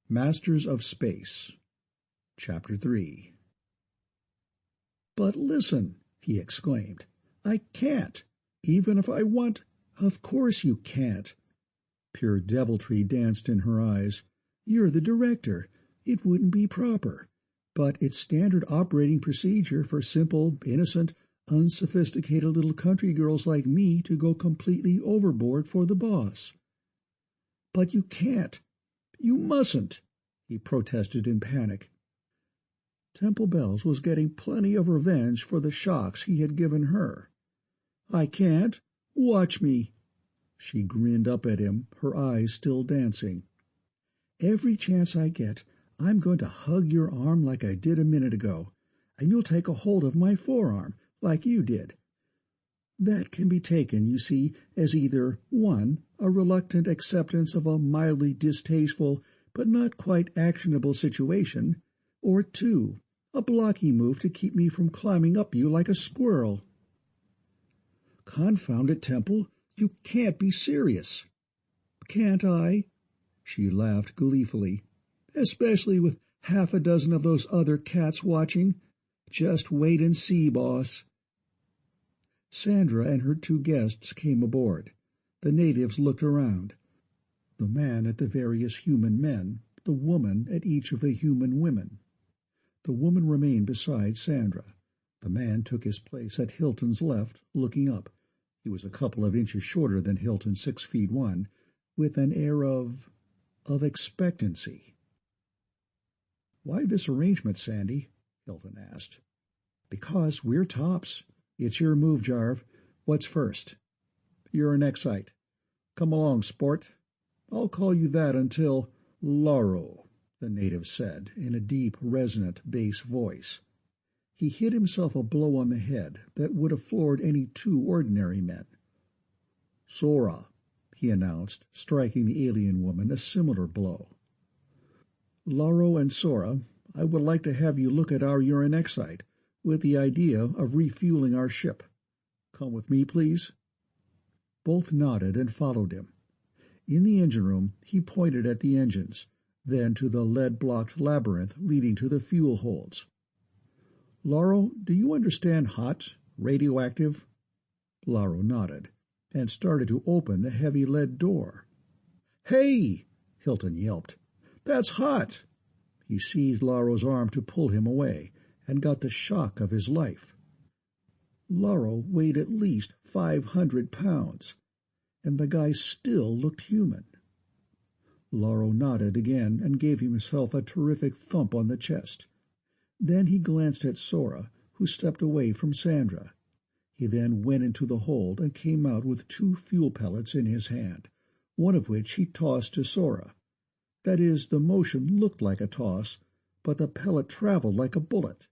Masters of Space. Chapter 3. "But listen," he exclaimed. "I can't. Even if I want—" "Of course you can't." Pure deviltry danced in her eyes. "You're the director. It wouldn't be proper. But it's standard operating procedure for simple, innocent, unsophisticated little country girls like me to go completely overboard for the boss." "But you can't. You mustn't," he protested in panic. Temple Bells was getting plenty of revenge for the shocks he had given her. "I can't. Watch me." She grinned up at him, her eyes still dancing. "Every chance I get, I'm going to hug your arm like I did a minute ago, and you'll take a hold of my forearm, like you did. That can be taken, you see, as either 1. A reluctant acceptance of a mildly distasteful but not quite actionable situation, or 2. A blocking move to keep me from climbing up you like a squirrel." "Confound it, Temple, you can't be serious." "Can't I?" She laughed gleefully. "Especially with half a dozen of those other cats watching. Just wait and see, boss." Sandra and her 2 guests came aboard. The natives looked around. The man at the various human men, the woman at each of the human women. The woman remained beside Sandra. The man took his place at Hilton's left, looking up. He was a couple of inches shorter than Hilton, 6'1", with an air of expectancy. "Why this arrangement, Sandy?" Hilton asked. "Because we're tops. It's your move, Jarve. What's first?" "You're an Exite. Come along, sport. I'll call you that until—" "Lauro," the native said, in a deep, resonant bass voice. He hit himself a blow on the head that would have floored any 2 ordinary men. "Sora," he announced, striking the alien woman a similar blow. "Lauro and Sora, I would like to have you look at our Uranexite, with the idea of refueling our ship. Come with me, please." Both nodded and followed him. In the engine room he pointed at the engines, then to the lead-blocked labyrinth leading to the fuel holds. "Lauro, do you understand hot, radioactive?" Lauro nodded, and started to open the heavy lead door. "Hey!" Hilton yelped. "That's hot!" He seized Lauro's arm to pull him away, and got the shock of his life. Lauro weighed at least 500 pounds, and the guy still looked human. Lauro nodded again and gave himself a terrific thump on the chest. Then he glanced at Sora, who stepped away from Sandra. He then went into the hold and came out with 2 fuel pellets in his hand, one of which he tossed to Sora. That is, the motion looked like a toss, but the pellet traveled like a bullet.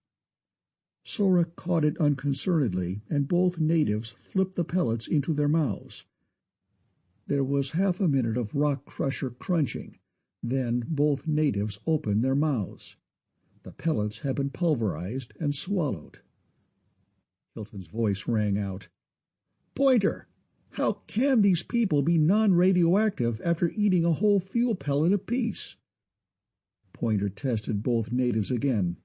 Sora caught it unconcernedly, and both natives flipped the pellets into their mouths. There was half a minute of rock-crusher crunching. Then both natives opened their mouths. The pellets had been pulverized and swallowed. Hilton's voice rang out. "Pointer, how can these people be non-radioactive after eating a whole fuel pellet apiece?" Pointer tested both natives again.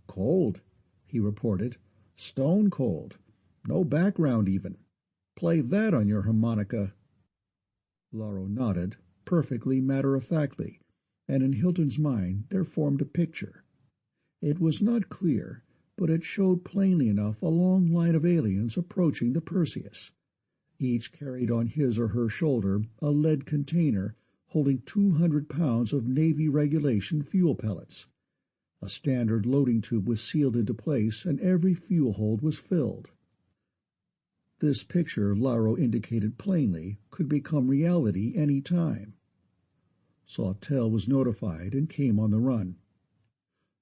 "Cold," he reported. "Stone cold. No background even. Play that on your harmonica." Lauro nodded, perfectly matter-of-factly, and in Hilton's mind there formed a picture. It was not clear, but it showed plainly enough a long line of aliens approaching the Perseus. Each carried on his or her shoulder a lead container holding 200 pounds of Navy regulation fuel pellets. A standard loading tube was sealed into place, and every fuel hold was filled. This picture, Lauro indicated plainly, could become reality any time. Sawtelle was notified and came on the run.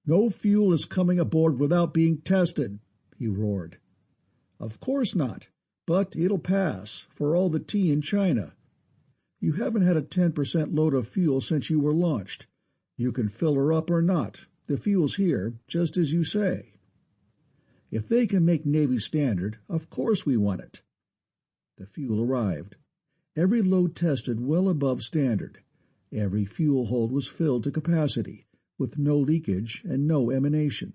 "No fuel is coming aboard without being tested," he roared. "Of course not, but it'll pass, for all the tea in China. You haven't had a 10% load of fuel since you were launched. You can fill her up or not. The fuel's here, just as you say. If they can make Navy standard, of course we want it." The fuel arrived. Every load tested well above standard. Every fuel hold was filled to capacity, with no leakage and no emanation.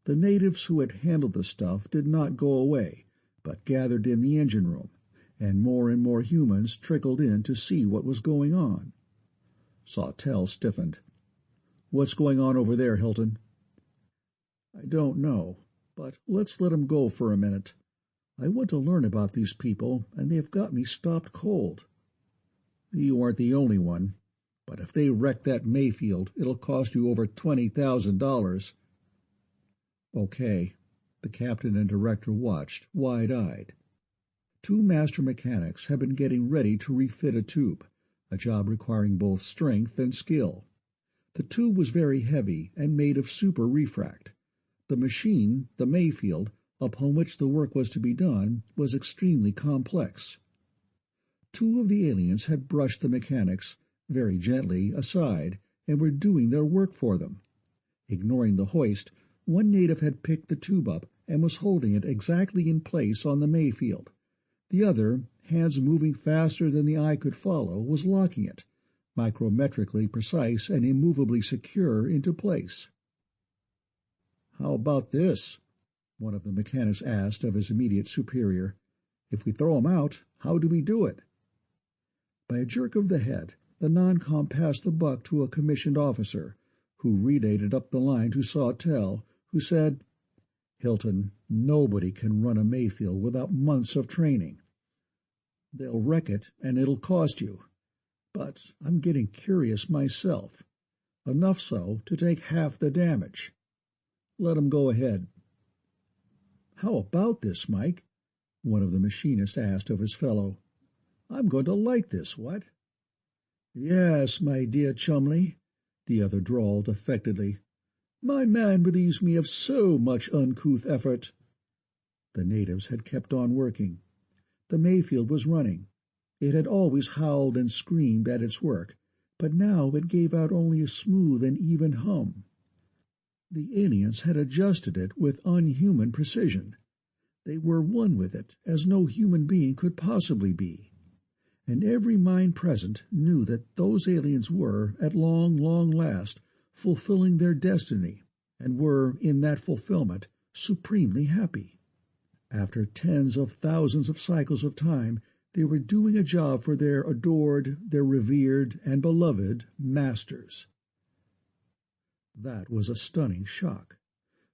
The natives who had handled the stuff did not go away, but gathered in the engine room, and more humans trickled in to see what was going on. Sawtelle stiffened. "What's going on over there, Hilton?" "I don't know, but let's let 'em go for a minute. I want to learn about these people, and they've got me stopped cold." "You aren't the only one. But if they wreck that Mayfield, it'll cost you over $20,000. "Okay." The captain and director watched, wide-eyed. Two master mechanics had been getting ready to refit a tube, a job requiring both strength and skill. The tube was very heavy and made of super refract. The machine, the Mayfield, upon which the work was to be done, was extremely complex. Two of the aliens had brushed the mechanics, very gently, aside, and were doing their work for them. Ignoring the hoist, one native had picked the tube up and was holding it exactly in place on the Mayfield. The other, hands moving faster than the eye could follow, was locking it, micrometrically precise and immovably secure, into place. "How about this?" one of the mechanics asked of his immediate superior. "If we throw him out, how do we do it?" By a jerk of the head, the non-com passed the buck to a commissioned officer, who relayed it up the line to Sawtelle, who said, "Hilton, nobody can run a Mayfield without months of training. They'll wreck it, and it'll cost you. But I'm getting curious myself, enough so to take half the damage. Let 'em go ahead." "How about this, Mike?" one of the machinists asked of his fellow. "I'm going to like this, what?" "Yes, my dear Chumley," the other drawled affectedly. "My man relieves me of so much uncouth effort." The natives had kept on working. The Mayfield was running. It had always howled and screamed at its work, but now it gave out only a smooth and even hum. The aliens had adjusted it with unhuman precision. They were one with it, as no human being could possibly be. And every mind present knew that those aliens were, at long last, fulfilling their destiny, and were, in that fulfillment, supremely happy. After tens of thousands of cycles of time, they were doing a job for their adored, their revered and beloved masters. That was a stunning shock,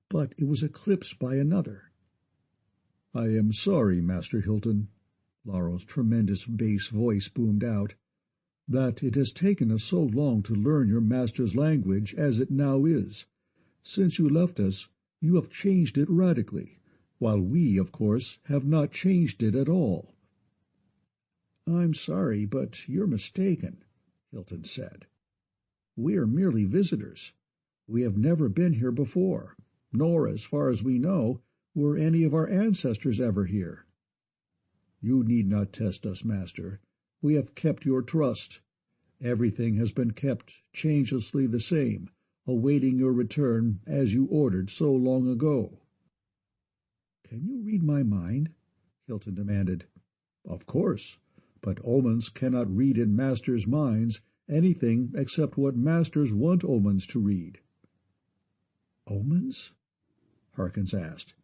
but it was eclipsed by another. "I am sorry, Master Hilton," Laro's tremendous bass voice boomed out, "that it has taken us so long to learn your master's language as it now is. Since you left us, you have changed it radically, while we, of course, have not changed it at all." "I'm sorry, but you're mistaken," Hilton said. "We are merely visitors. We have never been here before, nor, as far as we know, were any of our ancestors ever here." "You need not test us, Master. We have kept your trust. Everything has been kept changelessly the same, awaiting your return as you ordered so long ago." "Can you read my mind?" Hilton demanded. "Of course, but omens cannot read in masters' minds anything except what masters want omens to read." "Omens?" Harkins asked.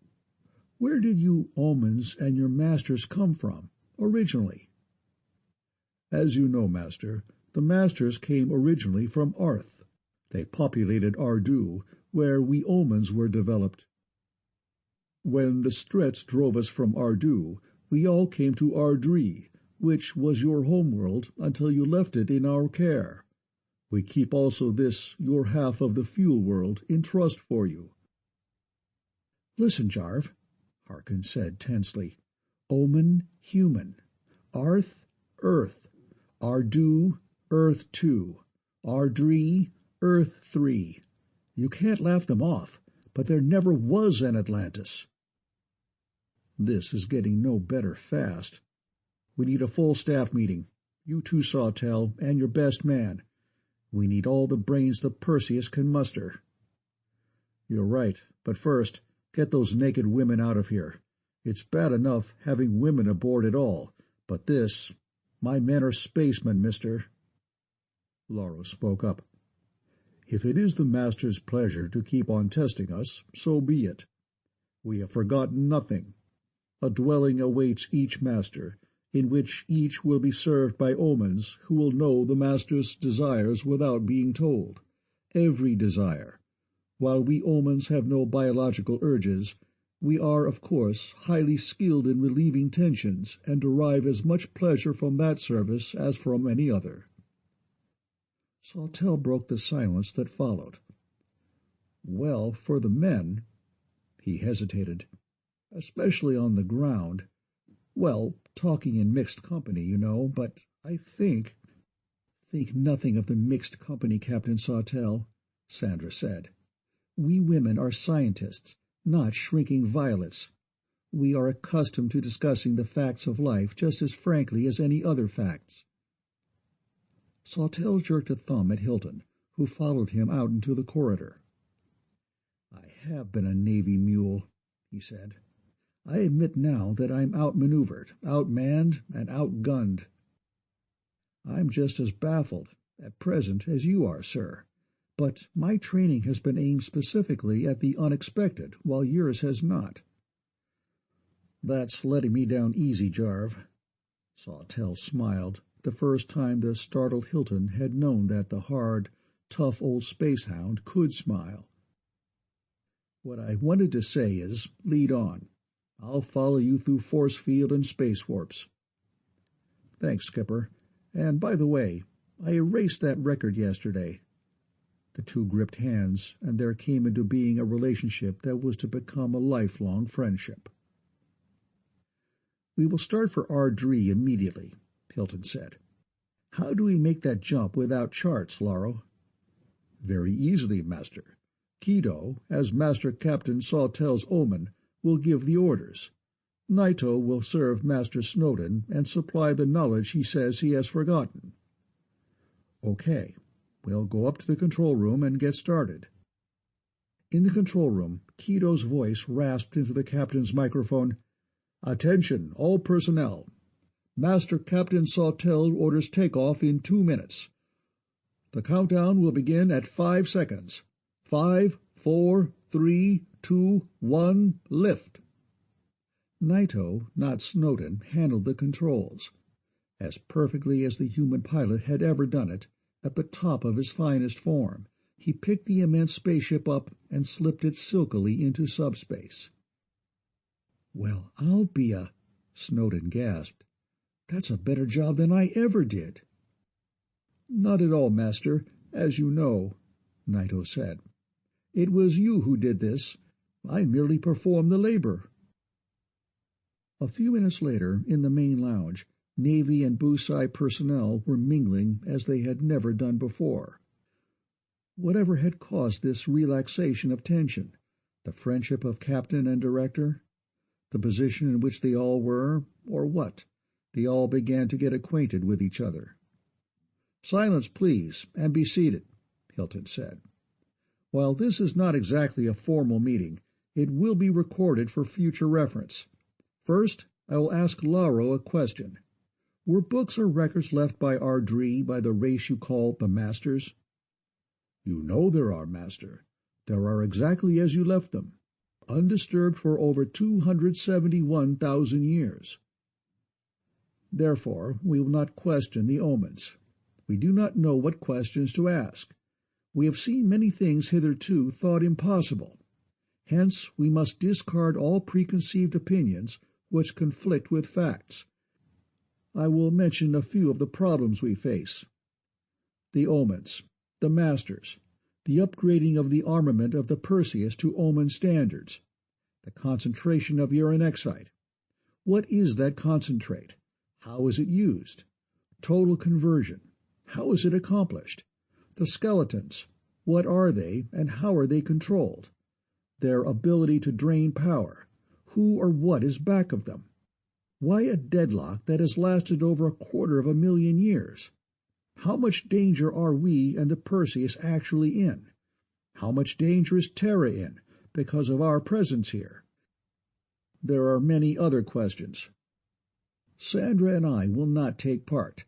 "Where did you omens and your masters come from, originally?" "As you know, Master, the masters came originally from Arth. They populated Ardu, where we omens were developed. When the Stretts drove us from Ardu, we all came to Ardri, which was your homeworld until you left it in our care. We keep also this, your half of the fuel world, in trust for you." "Listen, Jarv," Harkins said tensely. "Omen, human. Arth, Earth. Ardu, Earth 2. Ardri, Earth 3. You can't laugh them off, but there never was an Atlantis." "This is getting no better fast. We need a full staff meeting. You too, Sawtelle, and your best man. We need all the brains the Perseus can muster." "You're right, but first, get those naked women out of here. It's bad enough having women aboard at all, but this... My men are spacemen, mister." Lauro spoke up. "If it is the Master's pleasure to keep on testing us, so be it. We have forgotten nothing. A dwelling awaits each Master, in which each will be served by omens who will know the Master's desires without being told. Every desire. While we omens have no biological urges, we are, of course, highly skilled in relieving tensions and derive as much pleasure from that service as from any other." Sawtelle broke the silence that followed. "Well, for the men—" He hesitated. "Especially on the ground. Well, talking in mixed company, you know, but I think—" "Think nothing of the mixed company, Captain Sawtelle," Sandra said. "We women are scientists, not shrinking violets. We are accustomed to discussing the facts of life just as frankly as any other facts." Sawtelle jerked a thumb at Hilton, who followed him out into the corridor. "I have been a Navy mule," he said. "I admit now that I'm outmaneuvered, outmanned, and outgunned. I'm just as baffled, at present, as you are, sir. But my training has been aimed specifically at the unexpected, while yours has not." "That's letting me down easy, Jarve." Sawtelle smiled, the first time the startled Hilton had known that the hard, tough old space hound could smile. "What I wanted to say is, lead on. I'll follow you through force field and space warps." "Thanks, Skipper. And by the way, I erased that record yesterday." The two gripped hands, and there came into being a relationship that was to become a lifelong friendship. "We will start for Ardree immediately," Hilton said. "How do we make that jump without charts, Lauro?" "Very easily, Master. Kido, as Master Captain Sawtelle's omen, will give the orders. Naito will serve Master Snowden and supply the knowledge he says he has forgotten." "Okay. We'll go up to the control room and get started." In the control room, Kido's voice rasped into the captain's microphone. "Attention, all personnel. Master Captain Sawtelle orders takeoff in 2 minutes. The countdown will begin at 5 seconds. 5, 4, 3, 2, 1, lift." Naito, not Snowden, handled the controls. As perfectly as the human pilot had ever done it, at the top of his finest form, he picked the immense spaceship up and slipped it silkily into subspace. "Well, I'll be a—" Snowden gasped. "That's a better job than I ever did." "Not at all, Master, as you know," Naito said. "It was you who did this. I merely performed the labor." A few minutes later, in the main lounge, Navy and Busai personnel were mingling as they had never done before. Whatever had caused this relaxation of tension? The friendship of captain and director? The position in which they all were, or what? They all began to get acquainted with each other. "Silence, please, and be seated," Hilton said. "While this is not exactly a formal meeting, it will be recorded for future reference. First, I will ask Lauro a question. Were books or records left by Ardree by the race you call the Masters?" "You know there are, Master. There are exactly as you left them, undisturbed for over 271,000 years. Therefore, we will not question the omens. We do not know what questions to ask. We have seen many things hitherto thought impossible. Hence, we must discard all preconceived opinions which conflict with facts. I will mention a few of the problems we face. The omens, the Masters, the upgrading of the armament of the Perseus to omen standards, the concentration of uranexite. What is that concentrate? How is it used? Total conversion. How is it accomplished? The skeletons. What are they, and how are they controlled? Their ability to drain power. Who or what is back of them? Why a deadlock that has lasted over 250,000 years? How much danger are we and the Perseus actually in? How much danger is Terra in because of our presence here? There are many other questions. Sandra and I will not take part,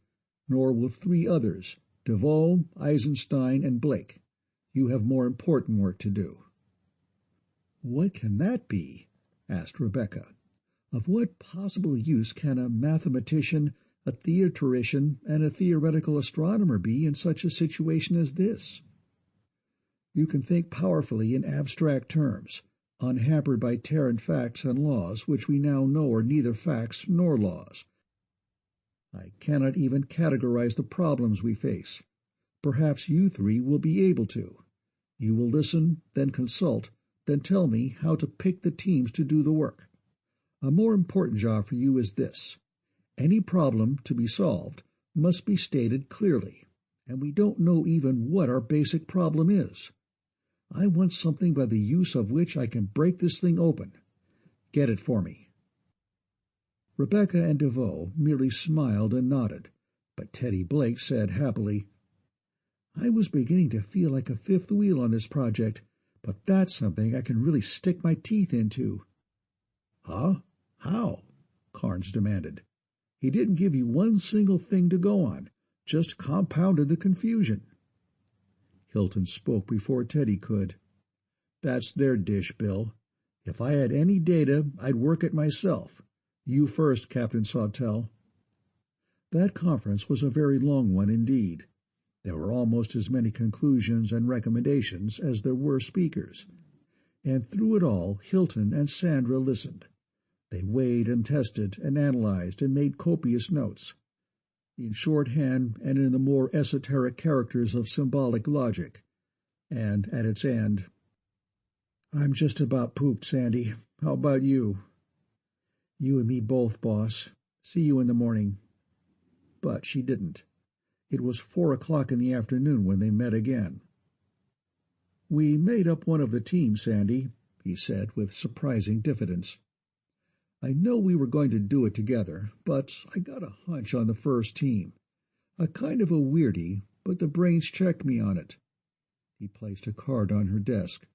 nor will 3 others, DeVoe, Eisenstein, and Blake. You have more important work to do." "What can that be?" asked Rebecca. "Of what possible use can a mathematician, a theoretician, and a theoretical astronomer be in such a situation as this?" "You can think powerfully in abstract terms, unhampered by Terran facts and laws which we now know are neither facts nor laws. I cannot even categorize the problems we face. Perhaps you three will be able to. You will listen, then consult, then tell me how to pick the teams to do the work. A more important job for you is this. Any problem to be solved must be stated clearly, and we don't know even what our basic problem is. I want something by the use of which I can break this thing open. Get it for me." Rebecca and DeVoe merely smiled and nodded, but Teddy Blake said happily, "I was beginning to feel like a fifth wheel on this project, but that's something I can really stick my teeth into." "Huh? How?" Carnes demanded. "He didn't give you one single thing to go on, just compounded the confusion." Hilton spoke before Teddy could. "That's their dish, Bill. If I had any data, I'd work it myself. You first, Captain Sawtelle." That conference was a very long one indeed. There were almost as many conclusions and recommendations as there were speakers. And through it all, Hilton and Sandra listened. They weighed and tested and analyzed and made copious notes, in shorthand and in the more esoteric characters of symbolic logic. And at its end, "I'm just about pooped, Sandy. How about you?" "You and me both, boss. See you in the morning." But she didn't. It was 4 o'clock in the afternoon when they met again. "We made up one of the teams, Sandy," he said with surprising diffidence. "I know we were going to do it together, but I got a hunch on the first team. A kind of a weirdie, but the brains checked me on it." He placed a card on her desk.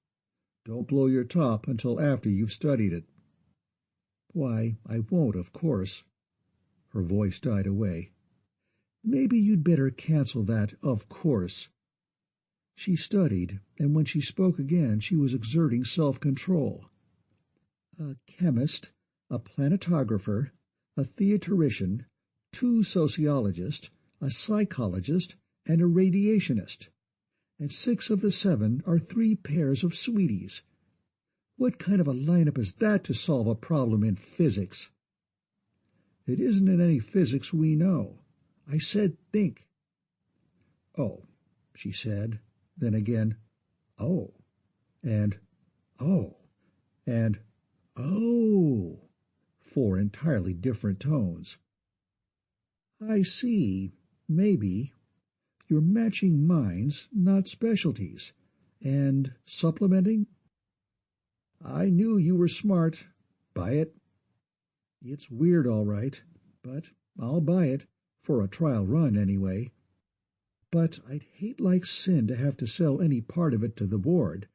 "Don't blow your top until after you've studied it." "Why, I won't, of course." Her voice died away. "Maybe you'd better cancel that 'of course.'" She studied, and when she spoke again she was exerting self-control. "A chemist, a planetographer, a theoretician, 2 sociologists, a psychologist, and a radiationist. And 6 of the 7 are 3 pairs of sweeties. What kind of a lineup is that to solve a problem in physics?" "It isn't in any physics we know. I said think." "Oh," she said, then again, "oh," and "oh," and "oh," 4 entirely different tones. "I see. Maybe. You're matching minds, not specialties. And supplementing?" "I knew you were smart. Buy it?" "It's weird, all right, but I'll buy it, for a trial run anyway. But I'd hate like sin to have to sell any part of it to the board.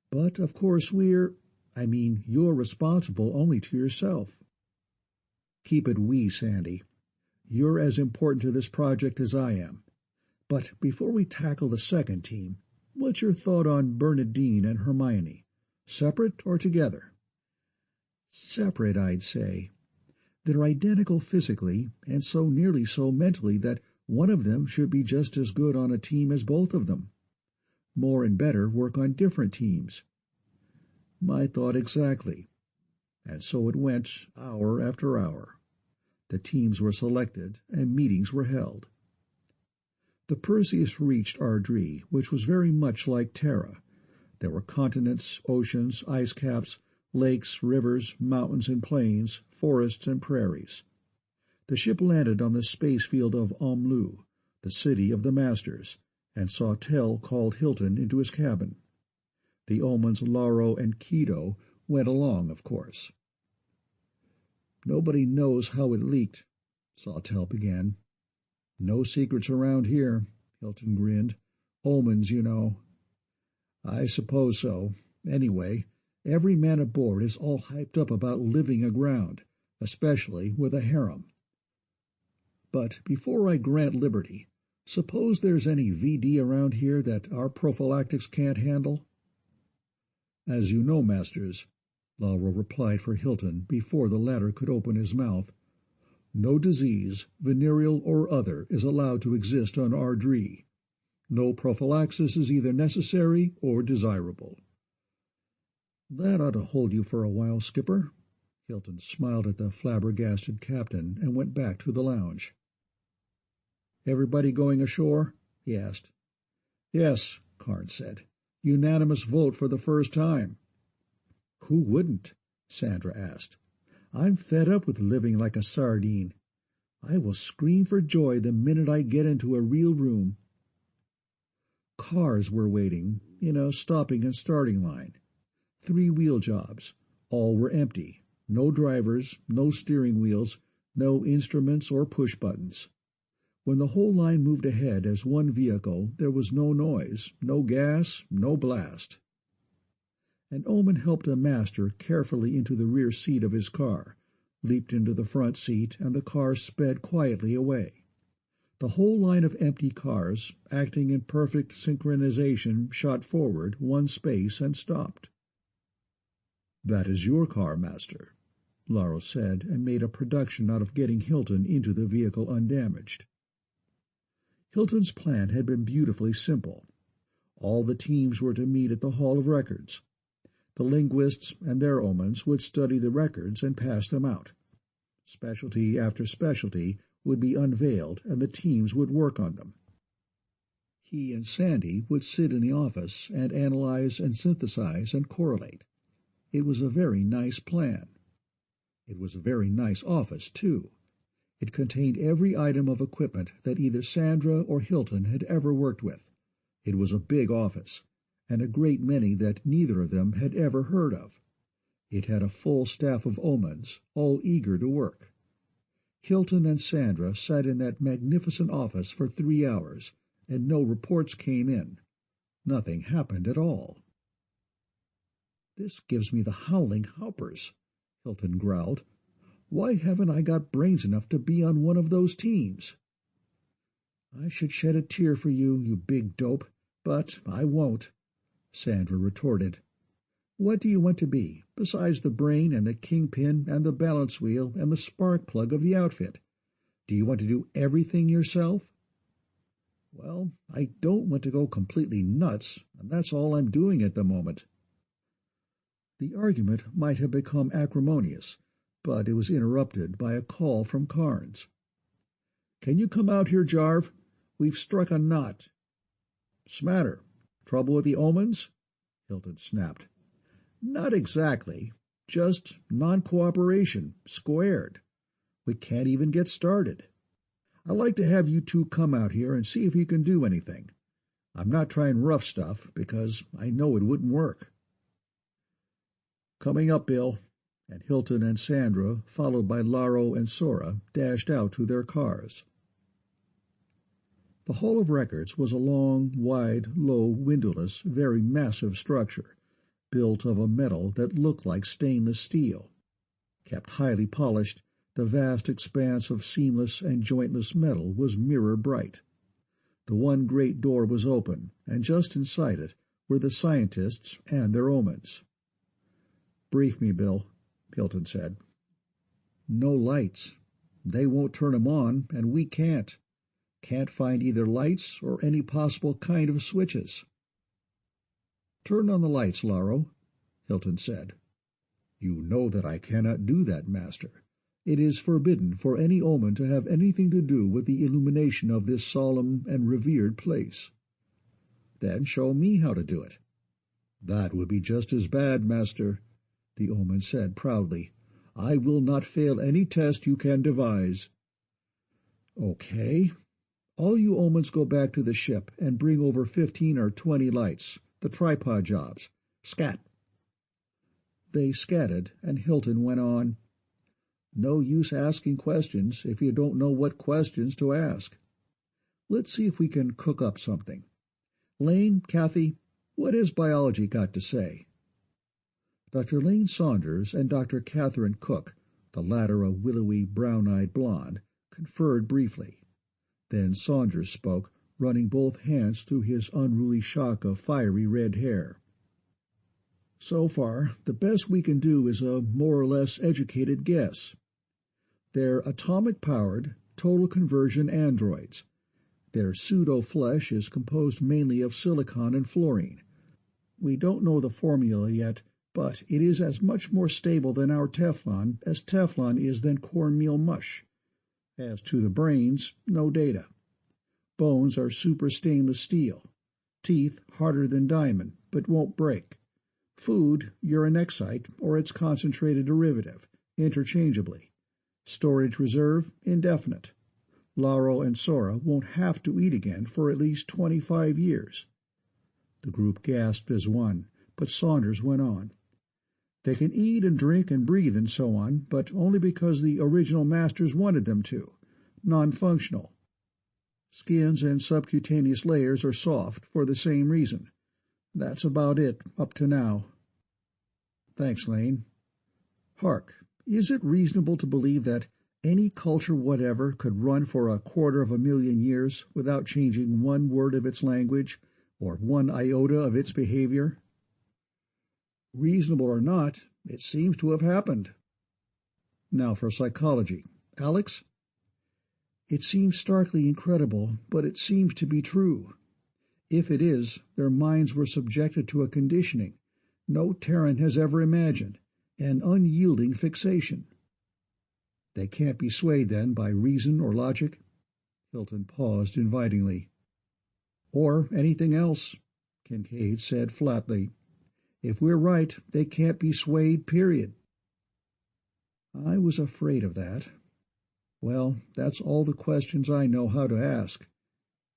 But of course you're responsible only to yourself." "Keep it we, Sandy. You're as important to this project as I am. But before we tackle the second team, what's your thought on Bernadine and Hermione? Separate or together?" "Separate, I'd say. They're identical physically, and so nearly so mentally that one of them should be just as good on a team as both of them. More and better work on different teams." "My thought exactly." And so it went, hour after hour. The teams were selected, and meetings were held. The Perseus reached Ardrey, which was very much like Terra. There were continents, oceans, ice caps, lakes, rivers, mountains and plains, forests and prairies. The ship landed on the space field of Omlu, the city of the Masters, and Sawtelle called Hilton into his cabin. The Omans Laro and Keto went along, of course. "Nobody knows how it leaked," Sawtelle began. "No secrets around here," Hilton grinned. "Omans, you know." "I suppose so. Anyway, every man aboard is all hyped up about living aground, especially with a harem. But before I grant liberty, Suppose there's any VD around here that our prophylactics can't handle? As you know, masters, Lauro replied for Hilton before the latter could open his mouth, no disease, venereal or other, is allowed to exist on Ardree. No prophylaxis is either necessary or desirable. That ought to hold you for a while, Skipper. Hilton smiled at the flabbergasted captain and went back to the lounge. Everybody going ashore? He asked. Yes, Carnes said. Unanimous vote for the first time. Who wouldn't? Sandra asked. I'm fed up with living like a sardine. I will scream for joy the minute I get into a real room. Cars were waiting in a stopping and starting line. 3-wheel jobs. All were empty. No drivers, no steering wheels, no instruments or push buttons. When the whole line moved ahead as one vehicle, there was no noise, no gas, no blast. An Oman helped a master carefully into the rear seat of his car, leaped into the front seat, and the car sped quietly away. The whole line of empty cars, acting in perfect synchronization, shot forward 1 space and stopped. That is your car, master, Lauro said, and made a production out of getting Hilton into the vehicle undamaged. Hilton's plan had been beautifully simple. All the teams were to meet at the Hall of Records. The linguists and their omens would study the records and pass them out. Specialty after specialty would be unveiled, and the teams would work on them. He and Sandy would sit in the office and analyze and synthesize and correlate. It was a very nice plan. It was a very nice office, too. It contained every item of equipment that either Sandra or Hilton had ever worked with. It was a big office, and a great many that neither of them had ever heard of. It had a full staff of omens, all eager to work. Hilton and Sandra sat in that magnificent office for 3 hours, and no reports came in. Nothing happened at all. This gives me the howling hoppers, Hilton growled. Why haven't I got brains enough to be on one of those teams? I should shed a tear for you, you big dope, but I won't, Sandra retorted. What do you want to be, besides the brain and the kingpin and the balance wheel and the spark plug of the outfit? Do you want to do everything yourself? Well, I don't want to go completely nuts, and that's all I'm doing at the moment. The argument might have become acrimonious, but it was interrupted by a call from Carnes. Can you come out here, Jarve? We've struck a knot. Smatter. Trouble with the omens? Hilton snapped. Not exactly. Just non-cooperation, squared. We can't even get started. I'd like to have you two come out here and see if you can do anything. I'm not trying rough stuff, because I know it wouldn't work. Coming up, Bill, and Hilton and Sandra, followed by Lauro and Sora, dashed out to their cars. The Hall of Records was a long, wide, low, windowless, very massive structure, built of a metal that looked like stainless steel. Kept highly polished, the vast expanse of seamless and jointless metal was mirror bright. The one great door was open, and just inside it were the scientists and their omens. Brief me, Bill, Hilton said. No lights. They won't turn 'em on, and we can't. Can't find either lights or any possible kind of switches. Turn on the lights, Lauro, Hilton said. You know that I cannot do that, Master. It is forbidden for any omen to have anything to do with the illumination of this solemn and revered place. Then show me how to do it. That would be just as bad, Master, the omen said proudly. I will not fail any test you can devise. Okay. All you omens go back to the ship and bring over 15 or 20 lights, the tripod jobs. Scat. They scattered, and Hilton went on. No use asking questions if you don't know what questions to ask. Let's see if we can cook up something. Lane, Kathy, what has biology got to say? Dr. Lane Saunders and Dr. Catherine Cook, the latter a willowy, brown-eyed blonde, conferred briefly. Then Saunders spoke, running both hands through his unruly shock of fiery red hair. "So far, the best we can do is a more or less educated guess. They're atomic-powered, total conversion androids. Their pseudo-flesh is composed mainly of silicon and fluorine. We don't know the formula yet, but it is as much more stable than our Teflon as Teflon is than cornmeal mush. As to the brains, no data. Bones are super stainless steel. Teeth harder than diamond, but won't break. Food, uranexite or its concentrated derivative, interchangeably. Storage reserve, indefinite. Lauro and Sora won't have to eat again for at least 25 years. The group gasped as one, but Saunders went on. They can eat and drink and breathe and so on, but only because the original masters wanted them to. Non-functional. Skins and subcutaneous layers are soft for the same reason. That's about it up to now. Thanks, Lane. Hark, is it reasonable to believe that any culture whatever could run for 250,000 years without changing one word of its language or one iota of its behavior? Reasonable or not, it seems to have happened. Now for psychology. Alex? It seems starkly incredible, but it seems to be true. If it is, their minds were subjected to a conditioning no Terran has ever imagined, an unyielding fixation. They can't be swayed, then, by reason or logic? Hilton paused invitingly. Or anything else, Kincaid said flatly. If we're right, they can't be swayed, period. I was afraid of that. Well, that's all the questions I know how to ask.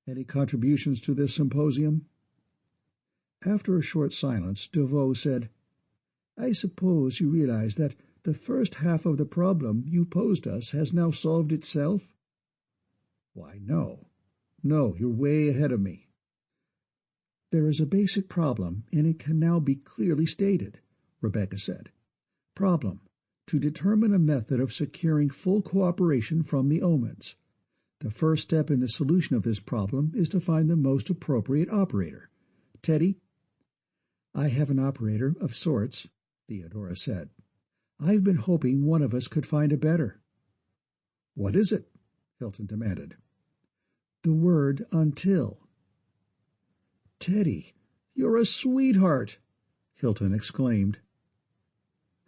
Any contributions to this symposium? After a short silence, DeVoe said, I suppose you realize that the first half of the problem you posed us has now solved itself? Why, no. No, you're way ahead of me. There is a basic problem, and it can now be clearly stated, Rebecca said. Problem: to determine a method of securing full cooperation from the Omens. The first step in the solution of this problem is to find the most appropriate operator. Teddy? I have an operator of sorts, Theodora said. I've been hoping one of us could find a better. What is it? Hilton demanded. The word until. Teddy, you're a sweetheart, Hilton exclaimed.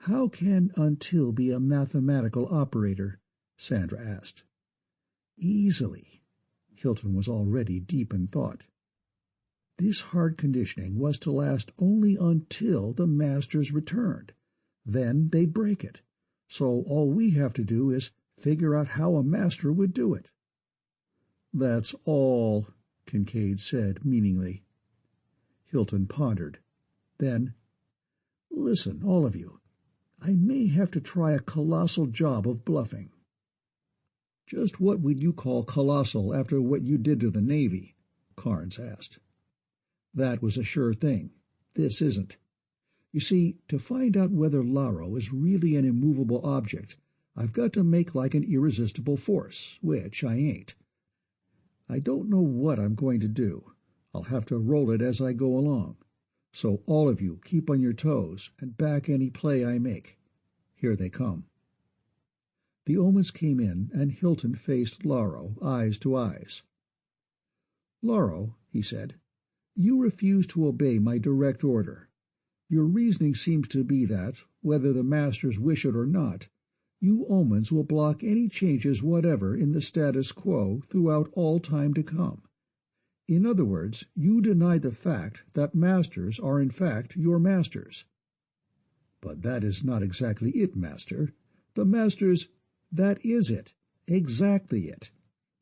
How can until be a mathematical operator? Sandra asked. Easily. Hilton was already deep in thought. This hard conditioning was to last only until the masters returned. Then they'd break it. So all we have to do is figure out how a master would do it. That's all, Kincaid said meaningly. Hilton pondered. Then, listen, all of you. I may have to try a colossal job of bluffing. Just what would you call colossal after what you did to the Navy? Carnes asked. That was a sure thing. This isn't. You see, to find out whether Lauro is really an immovable object, I've got to make like an irresistible force, which I ain't. I don't know what I'm going to do. I'll have to roll it as I go along. So all of you keep on your toes and back any play I make. Here they come. The Omens came in, and Hilton faced Lauro, eyes to eyes. Lauro, he said, you refuse to obey my direct order. Your reasoning seems to be that, whether the masters wish it or not, you Omens will block any changes whatever in the status quo throughout all time to come. In other words, you deny the fact that masters are in fact your masters. But that is not exactly it, Master. The masters, that is it, exactly it.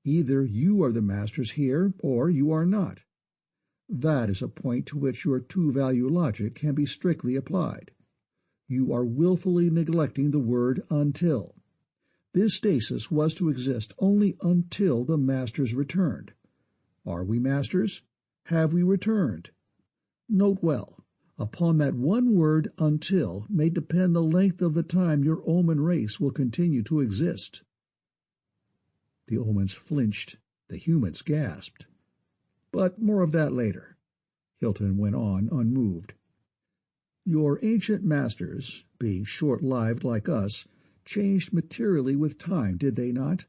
Either you are the masters here, or you are not. That is a point to which your two-value logic can be strictly applied. You are willfully neglecting the word until. This stasis was to exist only until the masters returned. Are we masters? Have we returned? Note well, upon that one word until may depend the length of the time your Omen race will continue to exist. The Omens flinched. The humans gasped. But more of that later." Hilton went on, unmoved. "Your ancient masters, being short-lived like us, changed materially with time, did they not?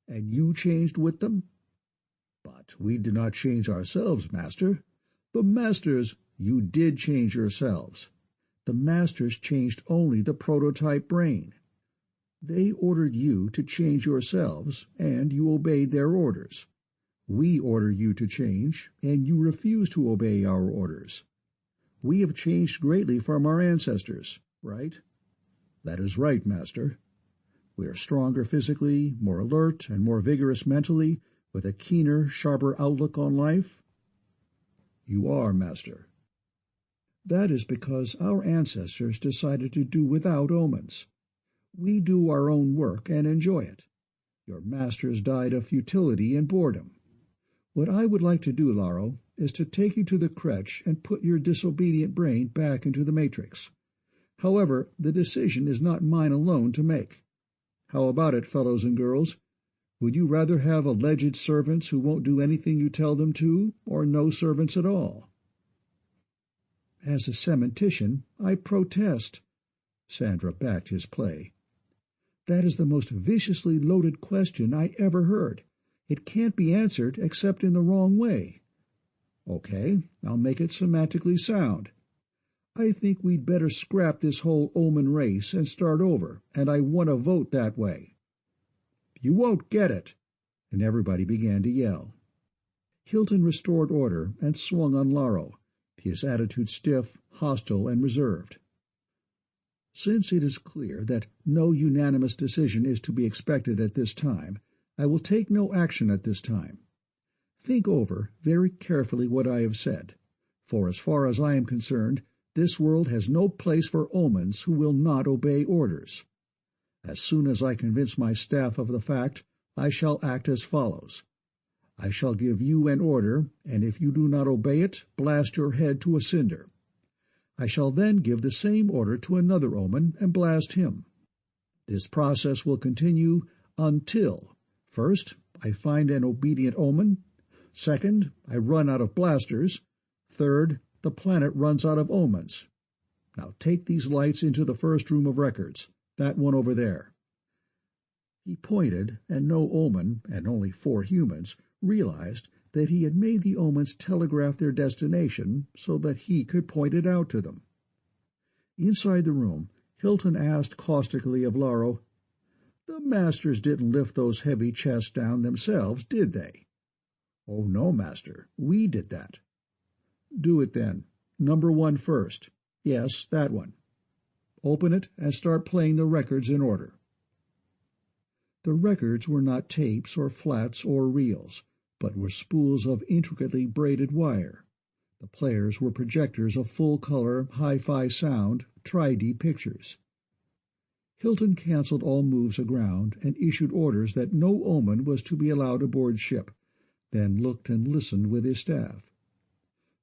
And you changed with them?" "But we did not change ourselves, master. The masters—" "You did change yourselves. The masters changed only the prototype brain. They ordered you to change yourselves, and you obeyed their orders. We order you to change, and you refuse to obey our orders. We have changed greatly from our ancestors, right?" "That is right, master. We are stronger physically, more alert, and more vigorous mentally, with a keener, sharper outlook on life." "You are, master." "That is because our ancestors decided to do without omens. We do our own work and enjoy it. Your masters died of futility and boredom. What I would like to do, Laro, is to take you to the crèche and put your disobedient brain back into the matrix. However, the decision is not mine alone to make. How about it, fellows and girls? Would you rather have alleged servants who won't do anything you tell them to, or no servants at all?" "As a sementician, I protest." Sandra backed his play. "That is the most viciously loaded question I ever heard. It can't be answered except in the wrong way." "Okay, I'll make it semantically sound. I think we'd better scrap this whole omen race and start over, and I want to vote that way." "You won't get it!" And everybody began to yell. Hilton restored order and swung on Laro, his attitude stiff, hostile, and reserved. "Since it is clear that no unanimous decision is to be expected at this time, I will take no action at this time. Think over very carefully what I have said, for as far as I am concerned, this world has no place for omens who will not obey orders. As soon as I convince my staff of the fact, I shall act as follows. I shall give you an order, and if you do not obey it, blast your head to a cinder. I shall then give the same order to another omen and blast him. This process will continue until, first, I find an obedient omen, second, I run out of blasters, third, the planet runs out of omens. Now take these lights into the first room of records, that one over there." He pointed, and no omen, and only 4 humans, realized that he had made the omens telegraph their destination so that he could point it out to them. Inside the room, Hilton asked caustically of Laro, "The masters didn't lift those heavy chests down themselves, did they?" "Oh, no, master. We did that." "Do it then. Number 1 first. Yes, that one. Open it and start playing the records in order." The records were not tapes or flats or reels, but were spools of intricately braided wire. The players were projectors of full-color, hi-fi sound, tri-D pictures. Hilton canceled all moves aground and issued orders that no omen was to be allowed aboard ship, then looked and listened with his staff.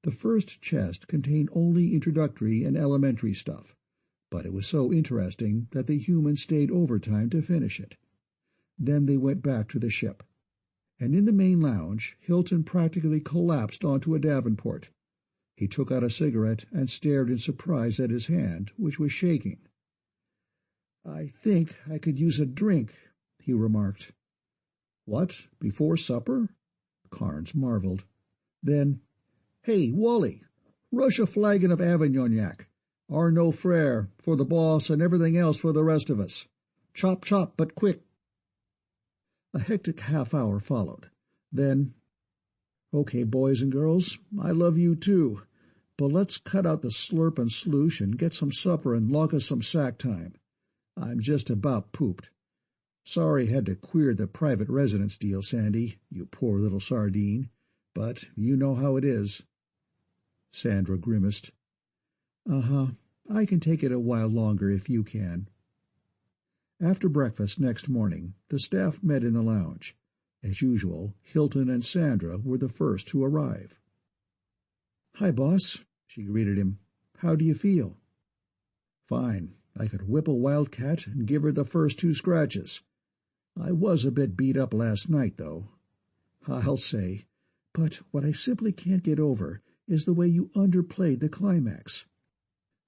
The first chest contained only introductory and elementary stuff, but it was so interesting that the humans stayed overtime to finish it. Then they went back to the ship, and in the main lounge Hilton practically collapsed onto a davenport. He took out a cigarette and stared in surprise at his hand, which was shaking. "I think I could use a drink," he remarked. "What, before supper?" Carnes marveled. Then, "Hey, Wally, rush a flagon of Avignognac. Arnaud Frere, for the boss and everything else for the rest of us. Chop, chop, but quick." A hectic half-hour followed. Then, "Okay, boys and girls, I love you too, but let's cut out the slurp and sloosh and get some supper and log us some sack time. I'm just about pooped. Sorry had to queer the private residence deal, Sandy, you poor little sardine, but you know how it is." Sandra grimaced. "Uh-huh. I can take it a while longer if you can." After breakfast next morning, the staff met in the lounge. As usual, Hilton and Sandra were the first to arrive. "Hi, boss," she greeted him. "How do you feel?" "Fine. I could whip a wildcat and give her the first 2 scratches. I was a bit beat up last night, though. I'll say, But what I simply can't get over is the way you underplayed the climax.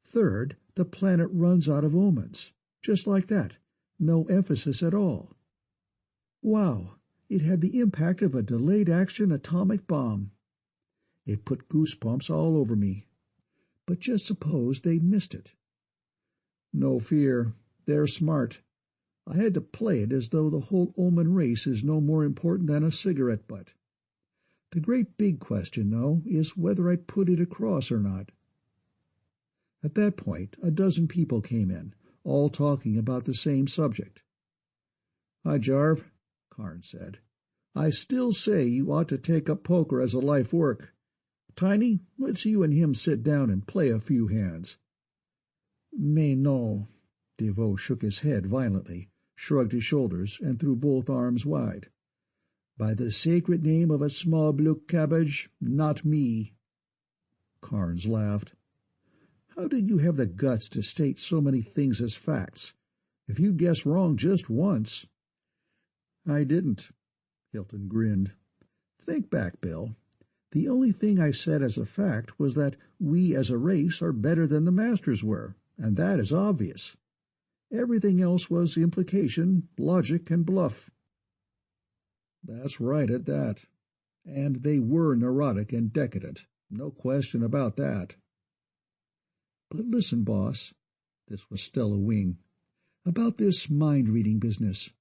Third, the planet runs out of omens. Just like that. No emphasis at all. Wow, it had the impact of a delayed-action atomic bomb. It put goosebumps all over me. But just suppose they missed it. No fear, they're smart. I had to play it as though the whole Omen race is no more important than a cigarette butt. The great big question, though, is whether I put it across or not. At that point, a dozen people came in, all talking about the same subject. "Hi, Jarv," Carnes said. "I still say you ought to take up poker as a life work. Tiny, let's you and him sit down and play a few hands." "Mais non." DeVoe shook his head violently, shrugged his shoulders, and threw both arms wide. "By the sacred name of a small blue cabbage, not me." Carnes laughed. "How did you have the guts to state so many things as facts? If you guess wrong just once—" "I didn't," Hilton grinned. "Think back, Bill. The only thing I said as a fact was that we as a race are better than the Masters were, and that is obvious. Everything else was implication, logic, and bluff." "That's right at that. And they were neurotic and decadent. No question about that." "But listen, boss," this was Stella Wing, "about this mind-reading business.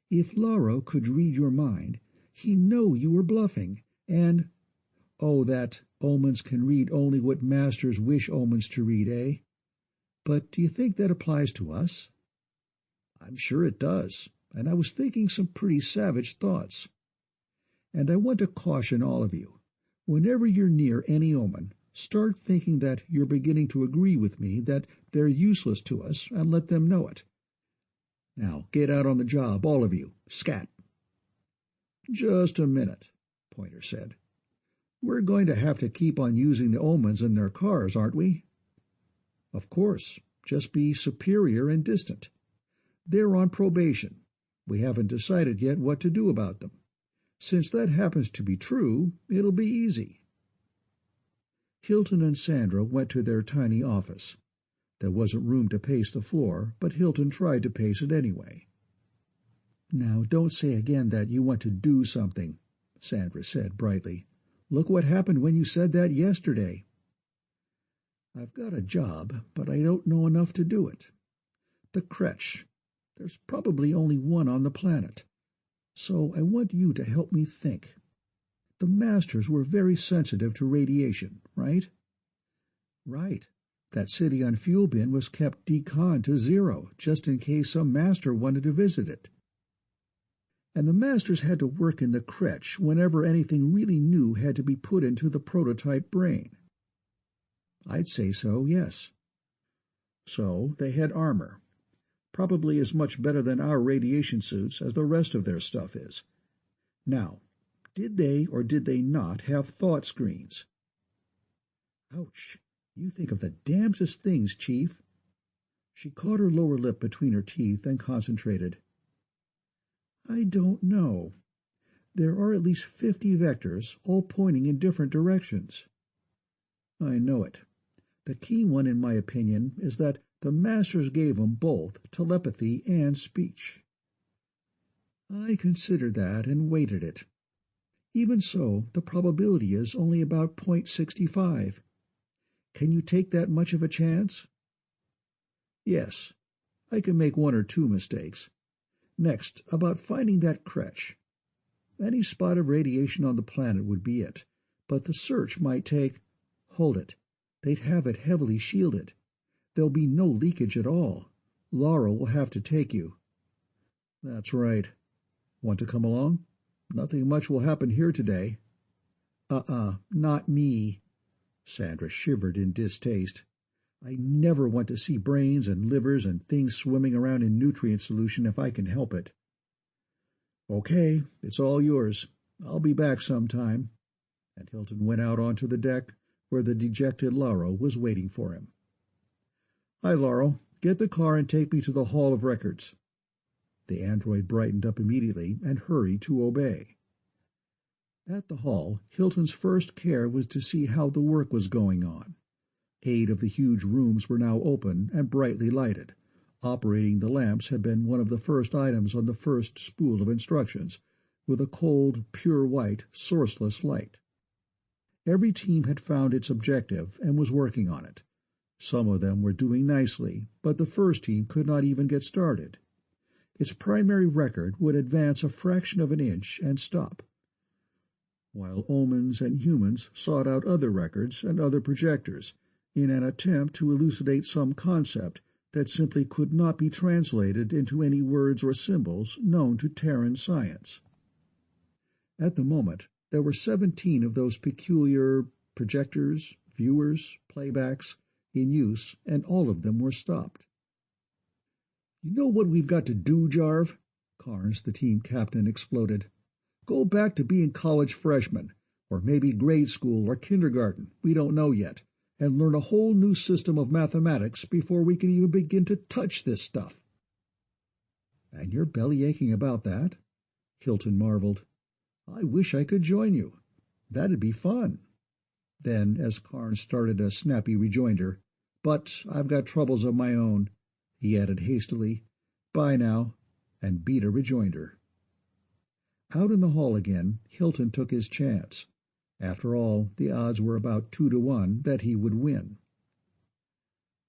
If Lauro could read your mind, he'd know you were bluffing, and— Oh, that omens can read only what masters wish omens to read, eh? But do you think that applies to us?" "I'm sure it does, and I was thinking some pretty savage thoughts. And I want to caution all of you, whenever you're near any omen, start thinking that you're beginning to agree with me that they're useless to us, and let them know it. Now, get out on the job, all of you. Scat." "Just a minute," Pointer said. "We're going to have to keep on using the omens in their cars, aren't we?" "Of course. Just be superior and distant. They're on probation. We haven't decided yet what to do about them. Since that happens to be true, it'll be easy." Hilton and Sandra went to their tiny office. There wasn't room to pace the floor, but Hilton tried to pace it anyway. "Now, don't say again that you want to do something," Sandra said brightly. "Look what happened when you said that yesterday." "I've got a job, but I don't know enough to do it. The Kretsch. There's probably only one on the planet. So I want you to help me think. The Masters were very sensitive to radiation, right?" "Right. That city on Fuel Bin was kept deconned to zero, just in case some Master wanted to visit it. And the Masters had to work in the Kretsch whenever anything really new had to be put into the prototype brain." "I'd say so, yes." "So they had armor. Probably as much better than our radiation suits as the rest of their stuff is. Now, did they or did they not have thought screens?" "Ouch. You think of the damnedest things, Chief." She caught her lower lip between her teeth and concentrated. "I don't know. There are at least 50 vectors, all pointing in different directions." "I know it. The key one, in my opinion, is that the Masters gave them both telepathy and speech." "I considered that and weighted it. Even so, the probability is only about .65. Can you take that much of a chance?" "Yes. I can make one or two mistakes. Next, about finding that Kretsch. Any spot of radiation on the planet would be it, but the search might take— Hold it. They'd have it heavily shielded. There'll be no leakage at all. Laura will have to take you." "That's right. Want to come along? Nothing much will happen here today." Not me." Sandra shivered in distaste. "I never want to see brains and livers and things swimming around in nutrient solution if I can help it." "Okay, it's all yours. I'll be back sometime." And Hilton went out onto the deck, where the dejected Lauro was waiting for him. "Hi, Lauro. Get the car and take me to the Hall of Records." The android brightened up immediately and hurried to obey. At the hall, Hilton's first care was to see how the work was going on. 8 of the huge rooms were now open and brightly lighted. Operating the lamps had been one of the first items on the first spool of instructions, with a cold, pure white, sourceless light. Every team had found its objective and was working on it. Some of them were doing nicely, but the first team could not even get started. Its primary record would advance a fraction of an inch and stop, while omens and humans sought out other records and other projectors in an attempt to elucidate some concept that simply could not be translated into any words or symbols known to Terran science. At the moment, there were 17 of those peculiar projectors, viewers, playbacks in use, and all of them were stopped. "You know what we've got to do, Jarv?" Carnes, the team captain, exploded. "Go back to being college freshmen, or maybe grade school or kindergarten, we don't know yet, and learn a whole new system of mathematics before we can even begin to touch this stuff." "And you're belly-aching about that?" Hilton marveled. "I wish I could join you. That'd be fun." Then, as Carnes started a snappy rejoinder, "But I've got troubles of my own," he added hastily. "Bye now," and beat a rejoinder. Out in the hall again, Hilton took his chance. After all, the odds were about 2 to 1 that he would win.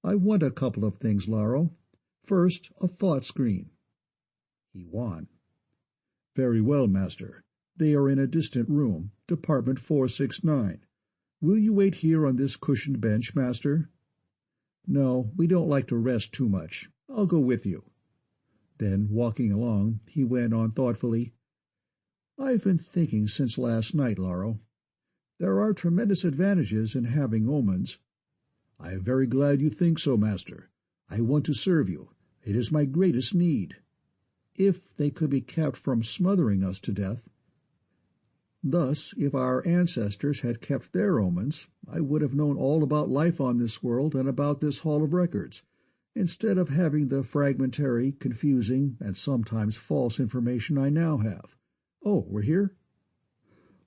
"I want a couple of things, Laro. First, a thought screen." He won. "Very well, Master. They are in a distant room, Department 469. Will you wait here on this cushioned bench, Master?" "No, we don't like to rest too much. I'll go with you." Then, walking along, he went on thoughtfully, "I've been thinking since last night, Laro. There are tremendous advantages in having omens." "I am very glad you think so, Master. I want to serve you. It is my greatest need." "If they could be kept from smothering us to death." "Thus, if our ancestors had kept their omens, I would have known all about life on this world and about this Hall of Records, instead of having the fragmentary, confusing, and sometimes false information I now have. Oh, we're here?"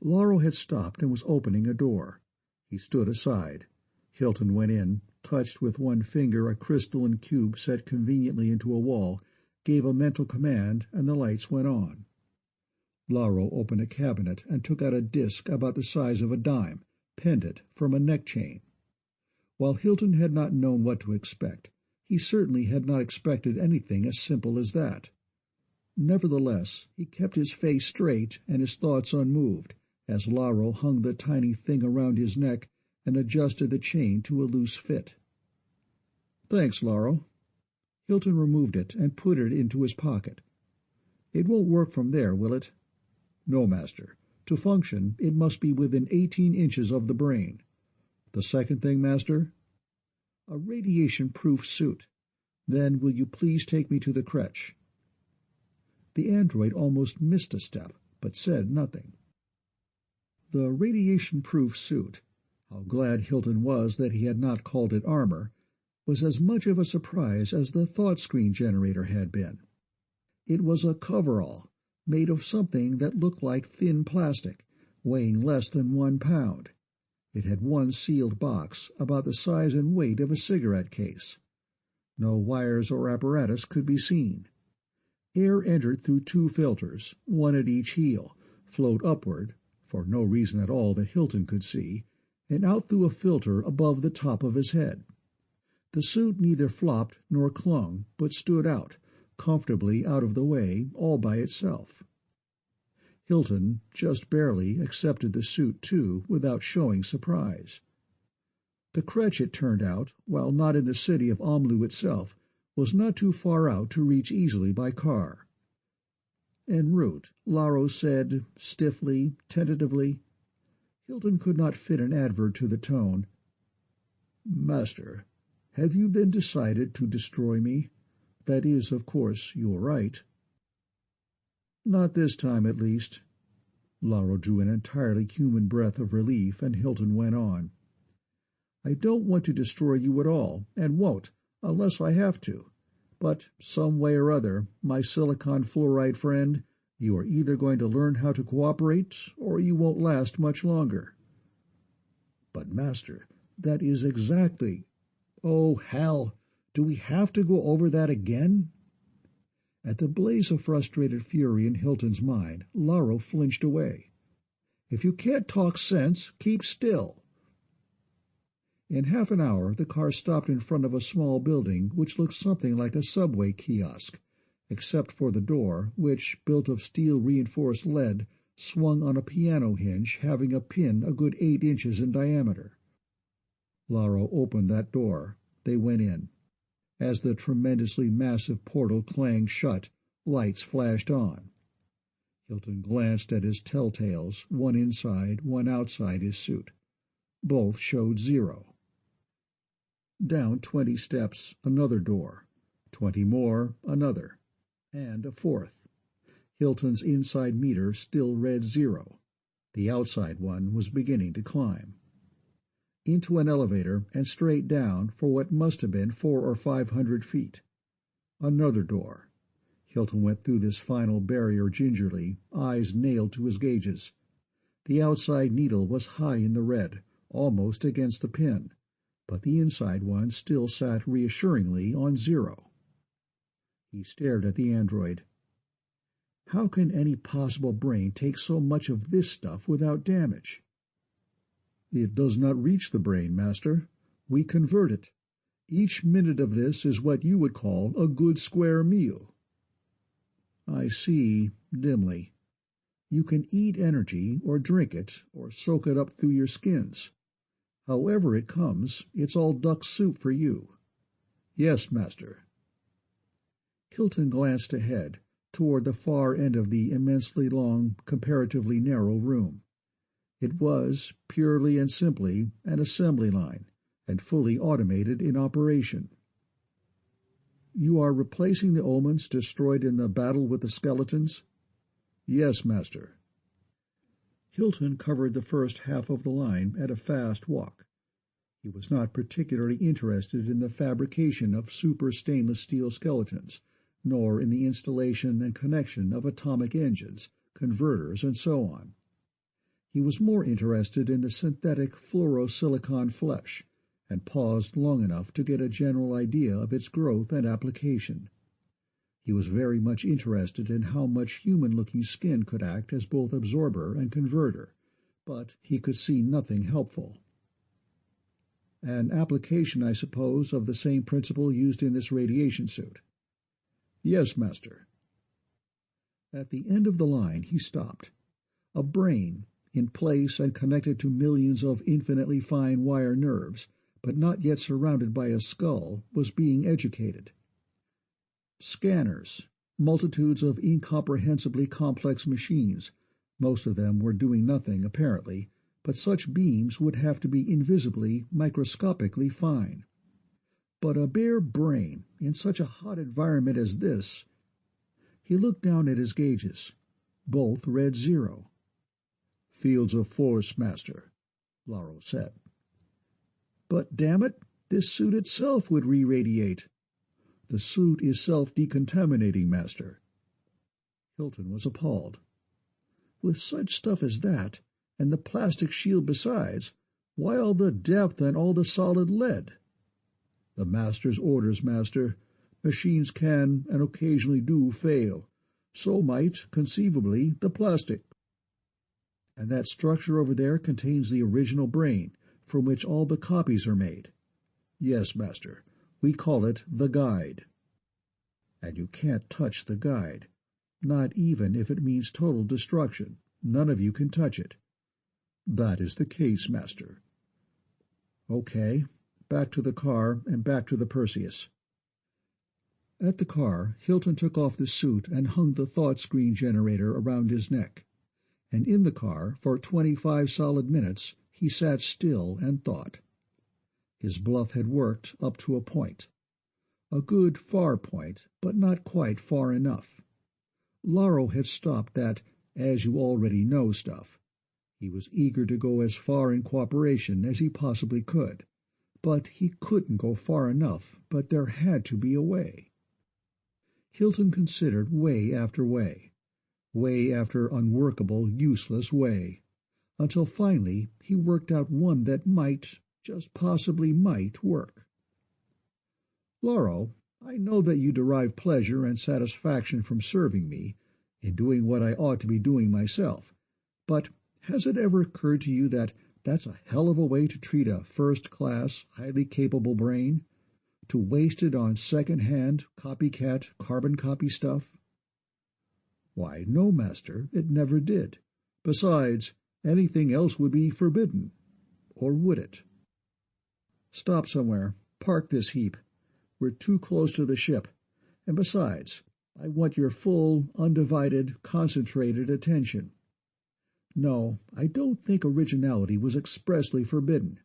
Laro had stopped and was opening a door. He stood aside. Hilton went in, touched with one finger a crystalline cube set conveniently into a wall, gave a mental command, and the lights went on. Laro opened a cabinet and took out a disc about the size of a dime, pendant from a neck chain. While Hilton had not known what to expect, he certainly had not expected anything as simple as that. Nevertheless, he kept his face straight and his thoughts unmoved, as Laro hung the tiny thing around his neck and adjusted the chain to a loose fit. "Thanks, Laro." Hilton removed it and put it into his pocket. "It won't work from there, will it?" "No, Master. To function, it must be within 18 inches of the brain." "The second thing, Master?" "A radiation-proof suit. Then will you please take me to the crèche?" The android almost missed a step, but said nothing. The radiation-proof suit, how glad Hilton was that he had not called it armor, was as much of a surprise as the thought-screen generator had been. It was a coverall, made of something that looked like thin plastic, weighing less than 1 pound. It had one sealed box, about the size and weight of a cigarette case. No wires or apparatus could be seen. Air entered through 2 filters, one at each heel, flowed upward, for no reason at all that Hilton could see, and out through a filter above the top of his head. The suit neither flopped nor clung, but stood out, comfortably out of the way, all by itself. Hilton, just barely, accepted the suit, too, without showing surprise. The crèche, it turned out, while not in the city of Omlu itself, was not too far out to reach easily by car. En route, Laro said, stiffly, tentatively. Hilton could not fit an adverb to the tone. "Master, have you then decided to destroy me? That is, of course, your right." "Not this time, at least." Laro drew an entirely human breath of relief, and Hilton went on. "I don't want to destroy you at all, and won't, unless I have to. But, some way or other, my silicon fluoride friend, You are either going to learn how to cooperate, or you won't last much longer." "But, Master, that is exactly—" "Oh, hell! Do we have to go over that again?" At the blaze of frustrated fury in Hilton's mind, Laro flinched away. "If you can't talk sense, keep still." In half an hour the car stopped in front of a small building which looked something like a subway kiosk, except for the door, which, built of steel-reinforced lead, swung on a piano hinge having a pin a good 8 inches in diameter. Laro opened that door. They went in. As the tremendously massive portal clanged shut, lights flashed on. Hilton glanced at his telltales, one inside, one outside his suit. Both showed 0. Down 20 steps, another door. 20 more, another. And a fourth. Hilton's inside meter still read 0. The outside one was beginning to climb. Into an elevator and straight down for what must have been 400 or 500 feet. Another door. Hilton went through this final barrier gingerly, eyes nailed to his gauges. The outside needle was high in the red, almost against the pin, but the inside one still sat reassuringly on 0. He stared at the android. How can any possible brain take so much of this stuff without damage? "It does not reach the brain, Master. We convert it. Each minute of this is what you would call a good square meal." "I see, dimly. You can eat energy, or drink it, or soak it up through your skins. However it comes, it's all duck soup for you." "Yes, Master." Hilton glanced ahead, toward the far end of the immensely long, comparatively narrow room. It was, purely and simply, an assembly line, and fully automated in operation. "You are replacing the omens destroyed in the battle with the skeletons?" "Yes, Master." Hilton covered the first half of the line at a fast walk. He was not particularly interested in the fabrication of super stainless steel skeletons, nor in the installation and connection of atomic engines, converters, and so on. He was more interested in the synthetic fluorosilicon flesh, and paused long enough to get a general idea of its growth and application. He was very much interested in how much human-looking skin could act as both absorber and converter, but he could see nothing helpful. "An application, I suppose, of the same principle used in this radiation suit?" "Yes, Master." At the end of the line he stopped. A brain, in place and connected to millions of infinitely fine wire nerves, but not yet surrounded by a skull, was being educated. Scanners, multitudes of incomprehensibly complex machines, most of them were doing nothing apparently, but such beams would have to be invisibly, microscopically fine. But a bare brain, in such a hot environment as this— He looked down at his gauges. Both read 0. "Fields of force, Master," Laro said. "But damn it, this suit itself would re-radiate." "The suit is self-decontaminating, Master." Hilton was appalled. With such stuff as that, and the plastic shield besides, why all the depth and all the solid lead? "The Master's orders, Master. Machines can, and occasionally do, fail. So might, conceivably, the plastic." "And that structure over there contains the original brain, from which all the copies are made?" "Yes, Master. We call it the Guide." "And you can't touch the Guide. Not even if it means total destruction. None of you can touch it." "That is the case, Master." "Okay. Back to the car and back to the Perseus." At the car, Hilton took off the suit and hung the thought screen generator around his neck. And in the car, for 25 solid minutes, he sat still and thought. His bluff had worked up to a point. A good far point, but not quite far enough. Laro had stopped that as-you-already-know stuff. He was eager to go as far in cooperation as he possibly could. But he couldn't go far enough, but there had to be a way. Hilton considered way after way. way after unworkable, useless way, until finally he worked out one that might, just possibly might, work. Laurel, I know that you derive pleasure and satisfaction from serving me, in doing what I ought to be doing myself, but has it ever occurred to you that that's a hell of a way to treat a first-class, highly capable brain? To waste it on second-hand, copycat, carbon copy stuff? Why, no, master, it never did. Besides, anything else would be forbidden. Or would it? Stop somewhere. Park this heap. We're too close to the ship. And besides, I want your full, undivided, concentrated attention. No, I don't think originality was expressly forbidden.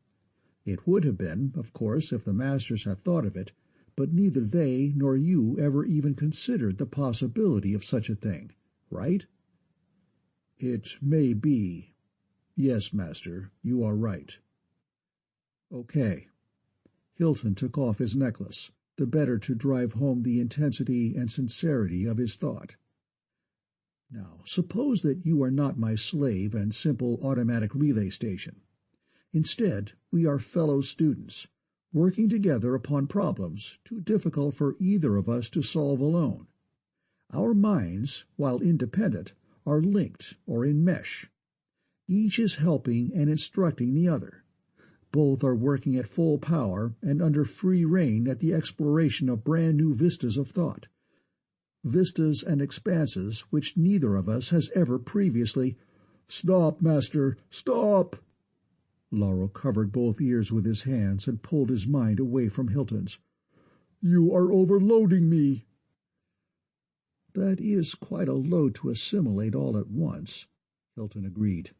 It would have been, of course, if the masters had thought of it, but neither they nor you ever even considered the possibility of such a thing, right? It may be. Yes, master, you are right. Okay. Hilton took off his necklace, the better to drive home the intensity and sincerity of his thought. Now, suppose that you are not my slave and simple automatic relay station. Instead, we are fellow students, working together upon problems too difficult for either of us to solve alone. Our minds, while independent, are linked or in mesh. Each is helping and instructing the other. Both are working at full power and under free rein at the exploration of brand-new vistas of thought. Vistas and expanses which neither of us has ever previously— "Stop, master, stop!" Laurel covered both ears with his hands and pulled his mind away from Hilton's. "You are overloading me." "That is quite a load to assimilate all at once," Hilton agreed.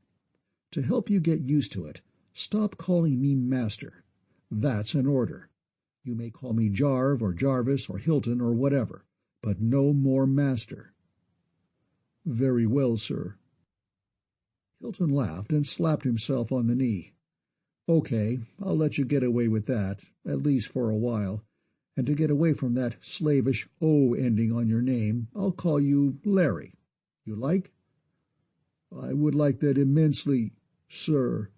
"To help you get used to it, stop calling me master. That's an order. You may call me Jarv or Jarvis or Hilton or whatever, but no more master." "Very well, sir." Hilton laughed and slapped himself on the knee. "Okay, I'll let you get away with that, at least for a while. And to get away from that slavish O ending on your name, I'll call you Larry. You like?" "I would like that immensely, sir."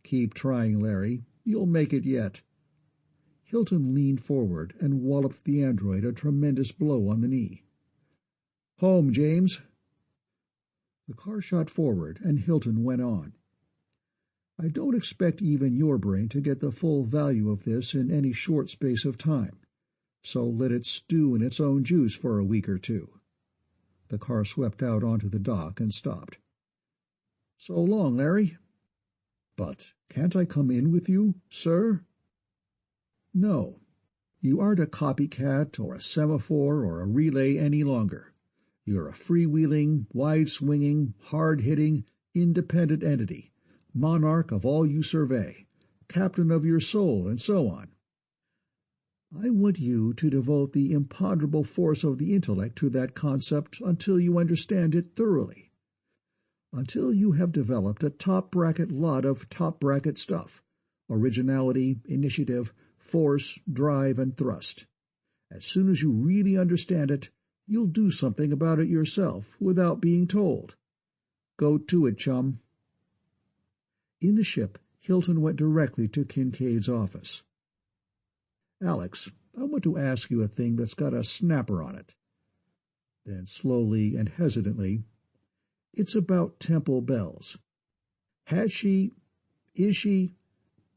"Keep trying, Larry. You'll make it yet." Hilton leaned forward and walloped the android a tremendous blow on the knee. "Home, James." The car shot forward, and Hilton went on. "I don't expect even your brain to get the full value of this in any short space of time, so let it stew in its own juice for a week or two." The car swept out onto the dock and stopped. "So long, Larry." "But can't I come in with you, sir?" "No. You aren't a copycat or a semaphore or a relay any longer. You're a freewheeling, wide-swinging, hard-hitting, independent entity, monarch of all you survey, captain of your soul, and so on. I want you to devote the imponderable force of the intellect to that concept until you understand it thoroughly, until you have developed a top-bracket lot of top-bracket stuff, originality, initiative, force, drive, and thrust. As soon as you really understand it, you'll do something about it yourself without being told. Go to it, chum." In the ship, Hilton went directly to Kincaid's office. "Alex, I want to ask you a thing that's got a snapper on it." Then slowly and hesitantly, "It's about Temple Bells. Is she,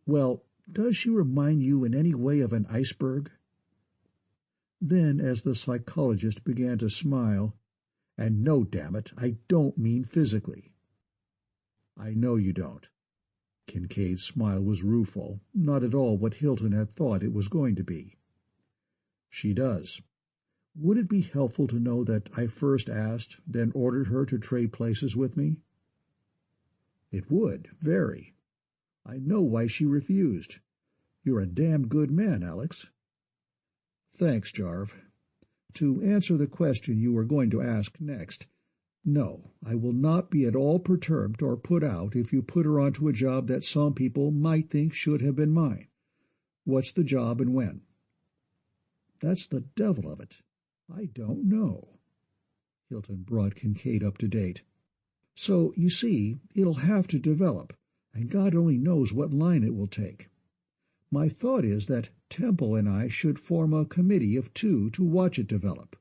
well, does she remind you in any way of an iceberg?" Then, as the psychologist began to smile, "And no, damn it, I don't mean physically." "I know you don't." Kincaid's smile was rueful, not at all what Hilton had thought it was going to be. "She does. Would it be helpful to know that I first asked, then ordered her to trade places with me?" "It would, very. I know why she refused. You're a damn good man, Alex." "Thanks, Jarv. To answer the question you were going to ask next, no, I will not be at all perturbed or put out if you put her onto a job that some people might think should have been mine. What's the job and when?" "That's the devil of it. I don't know." Hilton brought Kincaid up to date. "So, you see, it'll have to develop, and God only knows what line it will take. My thought is that Temple and I should form a committee of 2 to watch it develop.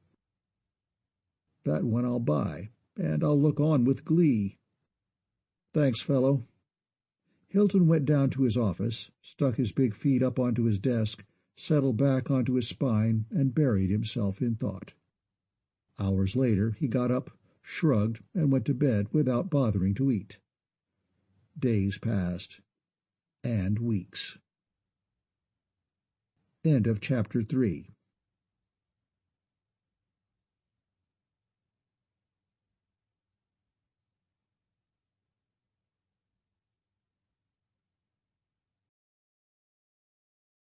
That one I'll buy, and I'll look on with glee." "Thanks, fellow." Hilton went down to his office, stuck his big feet up onto his desk, settled back onto his spine, and buried himself in thought. Hours later he got up, shrugged, and went to bed without bothering to eat. Days passed, and weeks. End of Chapter 3.